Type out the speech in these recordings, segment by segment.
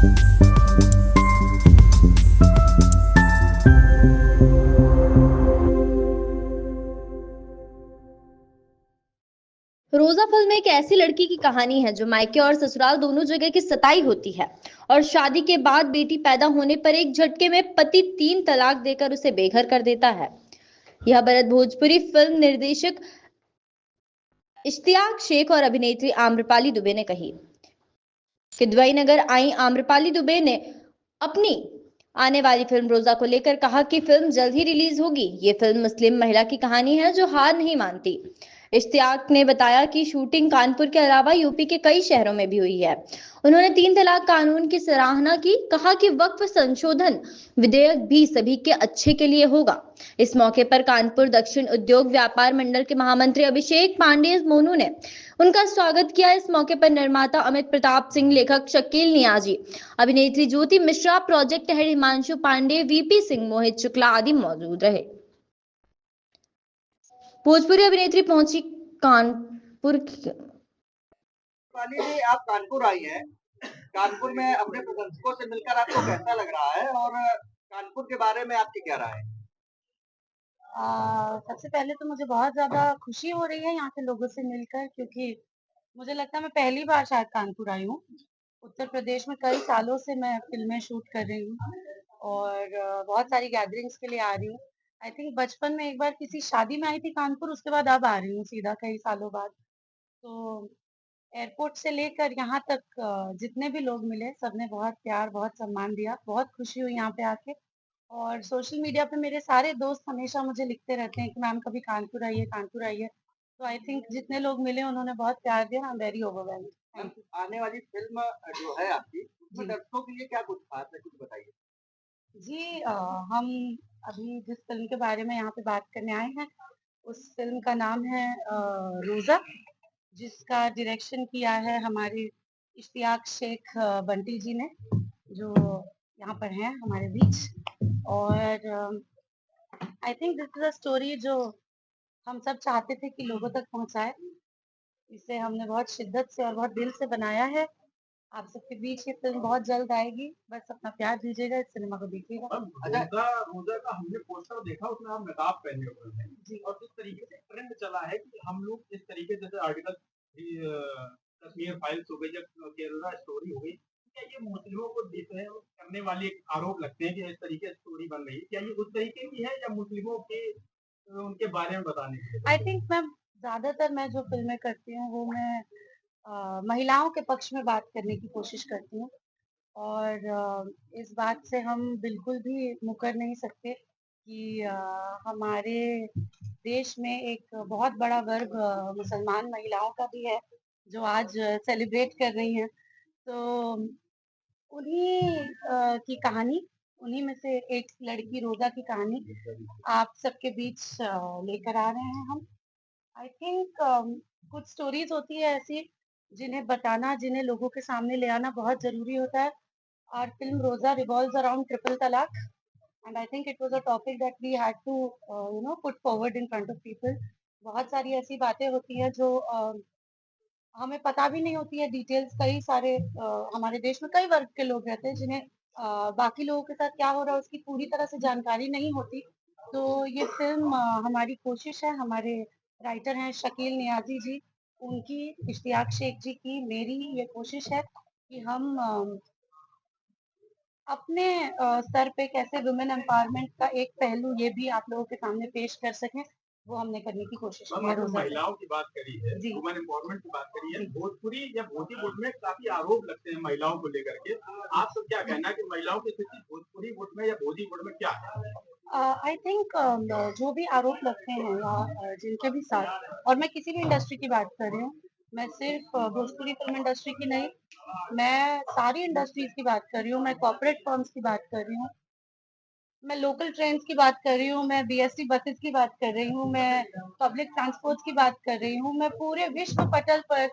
रोजा फिल्म एक ऐसी लड़की की कहानी है जो मायके और ससुराल दोनों जगह की सताई होती है और शादी के बाद बेटी पैदा होने पर एक झटके में पति 3 तलाक देकर उसे बेघर कर देता है। यह भरत भोजपुरी फिल्म निर्देशक इश्तियाक शेख और अभिनेत्री आम्रपाली दुबे ने कही कि दुबई नगर आई आम्रपाली दुबे ने अपनी आने वाली फिल्म रोजा को लेकर कहा कि फिल्म जल्द ही रिलीज होगी। ये फिल्म मुस्लिम महिला की कहानी है जो हार नहीं मानती। इश्तियाक ने बताया कि शूटिंग कानपुर के अलावा यूपी के कई शहरों में भी हुई है। उन्होंने 3 तलाक कानून की सराहना की, कहा कि वक्फ संशोधन विधेयक भी सभी के अच्छे के लिए होगा। इस मौके पर कानपुर दक्षिण उद्योग व्यापार मंडल के महामंत्री अभिषेक पांडे मोनू ने उनका स्वागत किया। इस मौके पर निर्माता अमित प्रताप सिंह, लेखक शकील नियाजी, अभिनेत्री Jyoti Mishra, project head Himanshu Pandey, VP Singh, Mohit Shukla आदि मौजूद रहे। भोजपुरी अभिनेत्री पहुंची कानपुर वाली जी, आप कानपुर आई हैं। कानपुर में अपने प्रशंसकों से मिलकर आपको कैसा लग रहा है और कानपुर के बारे में आपकी क्या राय है? सबसे पहले तो मुझे बहुत ज़्यादा खुशी हो रही है यहाँ के लोगों से मिलकर, क्योंकि मुझे लगता है मैं पहली बार शायद कानपुर आई हूँ। उत्तर प्रदेश में कई सालों से मैं फ़िल्में शूट कर रही हूँ और बहुत सारी गैदरिंग्स के लिए आ रही हूँ। आई थिंक बचपन में एक बार किसी शादी में आई थी कानपुर, उसके बाद अब आ रही हूँ सीधा कई सालों बाद। तो एयरपोर्ट से लेकर यहाँ तक जितने भी लोग मिले सबने बहुत प्यार, बहुत सम्मान दिया। बहुत खुशी हुई यहाँ पे आके। और सोशल मीडिया पे मेरे सारे दोस्त हमेशा मुझे लिखते रहते हैं कि मैम कभी कानपुर आइए, कानपुर आइए। तो आई थिंक जितने लोग मिले उन्होंने बहुत प्यार दिया। I am very overwhelmed. Ma'am, thank you. आने वाली फ़िल्म जो है आपकी, उसमें जी। दर्शकों के लिए क्या कुछ खास है, कुछ बताइए? जी, हम अभी जिस फ़िल्म के बारे में यहाँ पे बात करने आए हैं, उस फ़िल्म का नाम है रोज़ा, जिसका डायरेक्शन किया है हमारे इश्तियाक शेख बंटी जी ने, जो यहाँ पर हैं हमारे बीच। और I think this is a story जो हम सब चाहते थे कि लोगों तक पहुँचाए। इसे हमने बहुत शिद्दत से और बहुत दिल से बनाया है। आप सबके बीच ये फ़िल्म बहुत जल्द आएगी। बस अपना प्यार दीजिएगा, इस सिनेमा को देखिएगा। मैम, रोज़ा रोज़ा का हमने पोस्टर देखा, उसमें आप नकाब पहने हुए हैं जी। और जिस तरीके से ट्रेंड चला है कि हम लोग इस तरीके जैसे आर्टिकल कश्मीर फाइल्स हो गई या केरला स्टोरी हो गई, क्या ये मुस्लिमों को करने वाले एक आरोप लगते हैं कि इस तरीके से स्टोरी बन रही है? क्या ये उस तरीके की है या मुस्लिमों के उनके बारे में बताने के लिए? आई थिंक मैं जो फ़िल्में करती हूँ वो मैं महिलाओं के पक्ष में बात करने की कोशिश करती हूँ। और इस बात से हम बिल्कुल भी मुकर नहीं सकते कि हमारे देश में एक बहुत बड़ा वर्ग मुसलमान महिलाओं का भी है, जो आज सेलिब्रेट कर रही हैं। तो उन्हीं की कहानी, उन्हीं में से एक लड़की रोज़ा की कहानी आप सबके बीच लेकर आ रहे हैं हम। आई थिंक कुछ स्टोरीज़ होती है ऐसी, जिन्हें बताना, जिन्हें लोगों के सामने ले आना बहुत ज़रूरी होता है। Our film Rosa revolves around triple talaq, and I think it was a topic that we had to, put forward in front of people. बहुत सारी ऐसी बातें होती हैं जो हमें पता भी नहीं होती है डिटेल्स। कई सारे हमारे देश में कई वर्ग के लोग रहते हैं जिन्हें बाकी लोगों के साथ क्या हो रहा है उसकी पूरी तरह से जानकारी नहीं होती। तो ये फिल्म हमारी कोशिश है, हमारे राइटर हैं शकील नियाजी जी, उनकी, इश्तियाक शेख जी की, मेरी ये कोशिश है कि हम अपने स्तर पे कैसे वुमेन एम्पावरमेंट का एक पहलू ये भी आप लोगों के सामने पेश कर सकें, वो हमने करने की कोशिश की मैम, है आपने रोज़ा से। महिलाओं की बात करी है, जी। वुमेन एम्पावरमेंट की बात करी है, जी। भोजपुरी या भोजपुर में काफ़ी आरोप लगते हैं महिलाओं को लेकर के। आपका क्या कहना है कि महिलाओं की स्थिति भोजपुरी वुड में या भोजपुर में क्या है? आई थिंक जो भी आरोप लगते हैं या जिनके भी साथ, और मैं किसी भी इंडस्ट्री की बात कर रही हूँ, मैं सिर्फ भोजपुरी फिल्म इंडस्ट्री की नहीं, मैं सारी इंडस्ट्रीज की बात कर रही हूँ, मैं कॉर्पोरेट फर्म्स की बात कर रही हूँ, मैं लोकल ट्रेन्स की बात कर रही हूँ, मैं बीएसटी बसेस की बात कर रही हूँ, मैं पब्लिक ट्रांसपोर्ट की बात कर रही हूँ, मैं पूरे विश्व पटल पर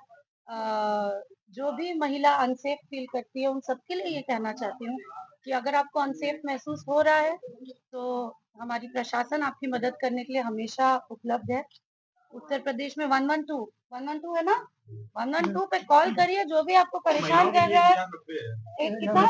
जो भी महिला अनसेफ फील करती है उन सबके लिए ये कहना चाहती हूँ कि अगर आपको अनसेफ महसूस हो रहा है तो हमारी प्रशासन आपकी मदद करने के लिए हमेशा उपलब्ध है। उत्तर प्रदेश में 112 112 है ना, 112 पे कॉल करिए, जो भी आपको परेशान महिलाओं के कर लिए रहा है। 1090 है। एक कितना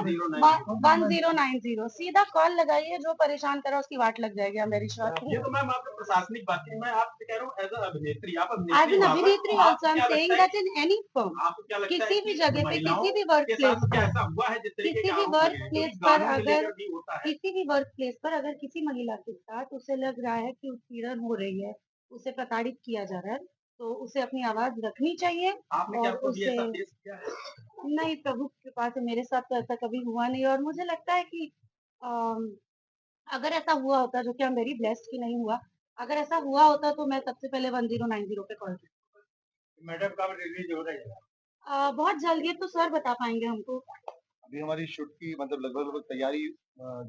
1090 1090 सीधा कॉल लगाइए, जो परेशान कर रहा है उसकी वाट लग जाएगी, मेरी श्योर। ये तो मैम आपने प्रशासनिक बात की, मैं आपसे कह रहा हूँ एज अ अभिनेत्री, आप एज अभिनेत्री एन वहाँ पर, अभिनेत्री तो ऑल्सो आपको आई एम क्या सेइंग लगता है दैट इन एनी फर्म, आपको क्या लगता है किसी भी कि जगह पे, महिलाओं किसी भी वर्क के प्लेस साथ क्या पर, ऐसा हुआ है जिस तरीके किसी के भी आरोप वर्क लगे हैं? प्लेस क्योंकि पर कानून को अगर लेकर भी होता है। किसी भी वर्क प्लेस पर अगर किसी महिला के साथ उसे लग रहा है कि उत्पीड़न हो रही है, उसे प्रताड़ित किया जा रहा है, तो उसे अपनी आवाज रखनी चाहिए आपने क्या और कभी उसे। ऐसा फेस किया है? नहीं, प्रभु की कृपा से मेरे साथ तो ऐसा कभी हुआ नहीं, और मुझे लगता है कि अम, अगर ऐसा हुआ होता, जो कि I'm वेरी ब्लेस्ड कि नहीं हुआ, अगर ऐसा हुआ होता तो मैं सबसे पहले 1090 पे कॉल करती। मैडम कब रिलीज हो रही है? बहुत जल्द, ये तो सर बता पाएंगे हमको। अभी हमारी शूट की मतलब लगभग तैयारी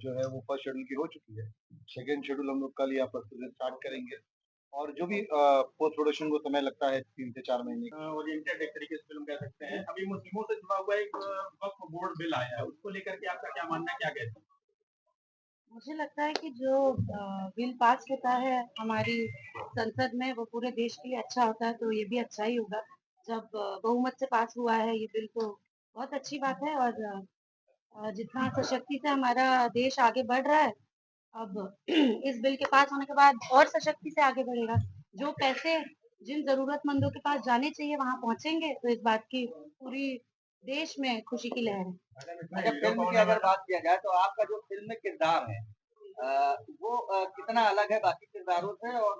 जो है वो फर्स्ट शेड्यूल की हो चुकी है। सेकेंड शेड्यूल हम लोग कल या परसों से स्टार्ट करेंगे और जो भी पोस्ट प्रोडक्शन को समय लगता है 3 से 4 महीने। ओरिएंटेड एक तरीके से फिल्म कह सकते हैं। अभी मुस्लिमों से जुड़ा हुआ एक वक्फ बोर्ड बिल आया है, उसको लेकर के आपका क्या मानना है, क्या कहते हैं? मुझे लगता है कि जो बिल पास होता है हमारी संसद में, वो पूरे देश के लिए अच्छा होता है, तो ये भी अच्छा ही होगा। जब बहुमत से पास हुआ है ये बिल, तो बहुत अच्छी बात है। और जितना सशक्ति से हमारा देश आगे बढ़ रहा है, अब इस बिल के पास होने के बाद और सशक्ति से आगे बढ़ेगा। जो पैसे जिन जरूरतमंदों के पास जाने चाहिए वहां पहुंचेंगे, तो इस बात की पूरी देश में खुशी की लहर है। अच्छा, फिल्म की अगर बात किया जाए तो आपका जो फिल्म में किरदार है वो कितना अलग है बाकी किरदारों से और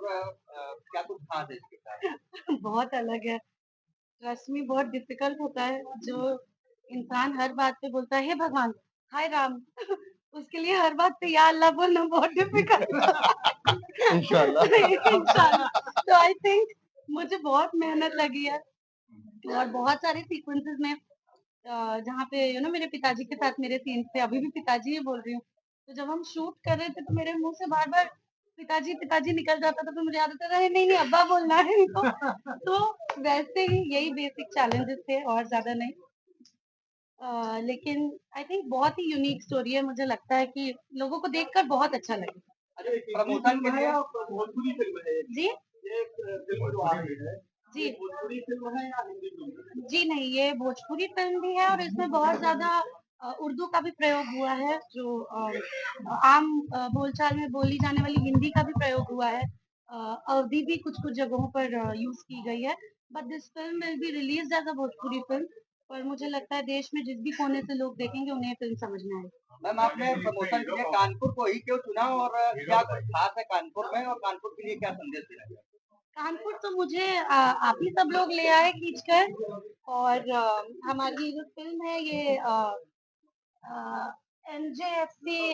क्या कुछ खास है इस किरदार में? बहुत अलग है। रश्मि बहुत डिफिकल्ट होता है, जो इंसान हर बात पे बोलता है हे भगवान, हाय राम, उसके लिए हर बात पे या अल्लाह बोलना बहुत डिफिकल्ट। इंशाल्लाह। इंशाल्लाह। तो आई थिंक मुझे बहुत मेहनत लगी है, और बहुत सारे सीक्वेंसेस में जहाँ पे मेरे पिताजी के साथ मेरे सीन थे, अभी भी पिताजी ही बोल रही हूँ। तो जब हम शूट कर रहे थे तो मेरे मुंह से बार बार पिताजी पिताजी निकल जाता था, तो मुझे याद आता था नहीं नहीं अब्बा बोलना है इनको। तो वैसे ही यही बेसिक चैलेंजेस थे, और ज्यादा नहीं। लेकिन आई थिंक बहुत ही यूनिक स्टोरी है, मुझे लगता है कि लोगों को देखकर बहुत अच्छा लगे। अच्छा, एक प्रमोशन के लिए भोजपुरी फिल्म है जी ये फिल्म जो आ रही है, जी ये भोजपुरी फिल्म है या हिंदी फिल्म है? जी नहीं, ये भोजपुरी फिल्म भी है, और इसमें बहुत ज्यादा उर्दू का भी प्रयोग हुआ है, जो आम बोलचाल में बोली जाने वाली हिंदी का भी प्रयोग हुआ है। अवधि भी कुछ कुछ जगहों पर यूज की गई है। But this film will be release as a Bhojpuri film, और मुझे लगता है देश में जिस भी कोने से लोग देखेंगे उन्हें फिल्म समझ में आएगी। मैम, आपने प्रमोशन के लिए कानपुर को ही क्यों चुना और क्या कुछ खास है कानपुर में और कानपुर के लिए क्या संदेश देना चाहिए? कानपुर तो मुझे आप ही सब लोग ले आए खींचकर, और हमारी जो फिल्म है ये NJFC